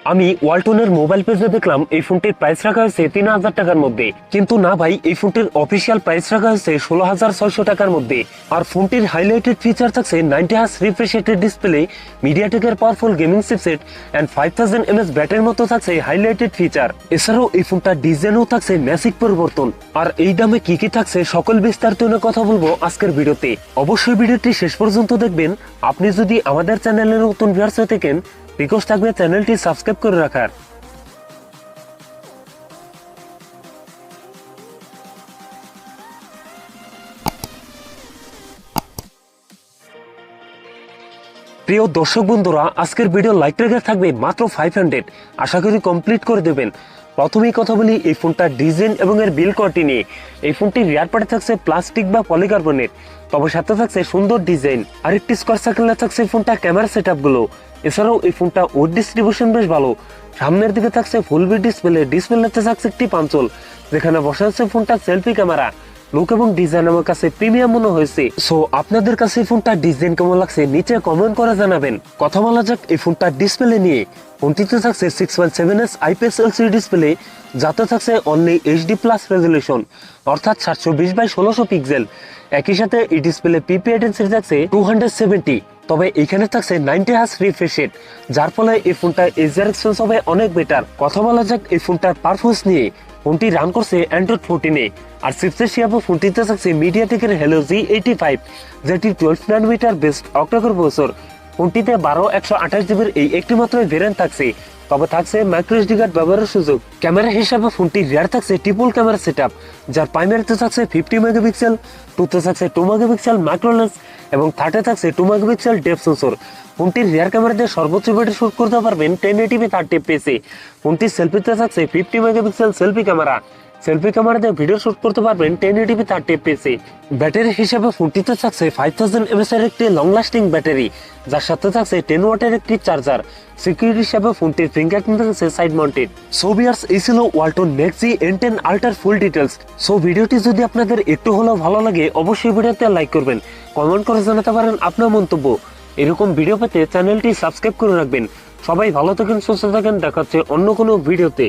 আমি ওয়ালটনের মোবাইল পেজে দেখলাম এই ফোনটির প্রাইস রাখা হয়েছে 3000 টাকার মধ্যে, কিন্তু না ভাই, এই ফোনটির অফিসিয়াল প্রাইস রাখা হয়েছে 16,600 টাকার মধ্যে। আর ফোনটির হাইলাইটেড ফিচার থাকছে 90 হার্জ রিফ্রেশ রেটের ডিসপ্লে, মিডিয়াটেকের powerful gaming chipset and 5000 mAh ব্যাটারির মতো থাকছে হাইলাইটেড ফিচার। এছাড়াও এই ফোনটার ডিজাইনেও থাকছে ম্যাসিভ পরিবর্তন। আর এই দামে কি কি থাকছে সকল বিস্তারিত নিয়ে কথা বলবো আজকের ভিডিওতে। অবশ্যই ভিডিওটি শেষ পর্যন্ত দেখবেন। আপনি যদি আমাদের চ্যানেলে নতুন ভিউয়ার্স হয়ে থাকেন, রিকোয়েস্ট থাকবে চ্যানেলটি সাবস্ক্রাইব করে রাখার। প্রিয় দর্শক বন্ধুরা, আজকের ভিডিও লাইক রেখে থাকবে মাত্র 500। আশা করি কমপ্লিট করে দেবেন। প্রথমেই কথা বলি এই ফোনটার ডিজাইন এবং এর বিল কোয়ালিটি নিয়ে। এই ফোনটি রিয়ার পার্টে থাকছে প্লাস্টিক বা পলিকার্বনেট, তবে সাথে থাকছে সুন্দর ডিজাইন। আর একটি স্কোয়ার সার্কেলে থাকছে ফোনটা ক্যামেরা সেটআপ গুলো। এছাড়াও এই ফোনটা ওয়েট ডিস্ট্রিবিউশন বেশ ভালো। সামনের দিকে থাকছে ফুল বি ডিসপ্লেতে থাকছে একটি পাঞ্চল, যেখানে বসা আছে ফোনটা সেলফি ক্যামেরা। লুক এবং ডিজাইন আমার কাছে প্রিমিয়াম মনে হয়েছে। সো আপনাদের কাছে এই ফোনটার ডিজাইন কেমন লাগছে নিচে কমেন্ট করে জানাবেন। কথা বলা যাক এই ফোনটার ডিসপ্লে নিয়ে। ফোনটিতে থাকছে 6.7 IPS LCD ডিসপ্লে, যাতে থাকছে অনলি HD প্লাস রেজলিউশন, অর্থাৎ 720x1600 পিক্সেল। একই সাথে এই ডিসপ্লে পিপি ডেনসিটি থাকছে 270। তবে এখানে থাকছে 90 হার্জ রিফ্রেশ রেট, যার ফলে এই ফোনটার এজার এক্সপেরিয়েন্স হবে অনেক বেটার। কথা বলা যাক এই ফোনটার পারফরম্যান্স নিয়ে। ফোনটি রান করছে অ্যান্ড্রয়েড 14-এ। আর চিপসেট হিসাবে ফোনটিতে থাকছে মিডিয়াটেকের হেলিও G85, যেটি 12 ন্যানোমিটার বেস্ট অক্টাকোর প্রসেসর। ফোনটিতে 12/128 এই একটি মাত্র ভেরিয়েন্ট থাকছে, তবে থাকছে মাইক্রো SD কার্ড ব্যবহারের সুযোগ। ক্যামেরা হিসাবে ফোনটির রিয়ার থাকছে ট্রিপল ক্যামেরা সেটআপ, যার প্রাইমারিতে থাকছে 50 মেগাপিক্সেল, টুতে থাকছে 2 মেগাপিক্সেল মাইক্রো লেন্স এবং থার্ডে থাকছে 2 মেগাপিক্সেল ডেপথ সেন্সর। ফোনটির রিয়ার ক্যামেরা দিয়ে সর্বোচ্চ ভিডিও শুট করতে পারবেন 1080p 30 fps। ফোনটির সেলফিতে থাকছে 50 মেগাপিক্সেল সেলফি ক্যামেরা দিয়ে ভিডিও শুট করতে পারবেন 1080p 30 fps। ব্যাটারি হিসাবে ফোনটিতে থাকছে 5000 mAh এর একটি লং লাস্টিং ব্যাটারি, যার সাথে থাকছে 10 ওয়াটের একটি চার্জার। সিকিউরিটি হিসাবে ফোনটির ফিঙ্গারপ্রিন্ট থাকছে সাইড মাউন্টেড। সো ভিউয়ার্স, এই ছিল ওয়ালটন NEXG N10 আল্ট্রার ফুল ডিটেলস। সো ভিডিওটি যদি আপনাদের একটু হলেও ভালো লাগে, অবশ্যই ভিডিওতে লাইক করবেন, কমেন্ট করে জানাতে পারেন আপনার মন্তব্য। এরকম ভিডিও পেতে চ্যানেলটি সাবস্ক্রাইব করে রাখবেন। সবাই ভালো থাকেন, সুস্থ থাকেন, দেখা হচ্ছে অন্য কোনো ভিডিওতে।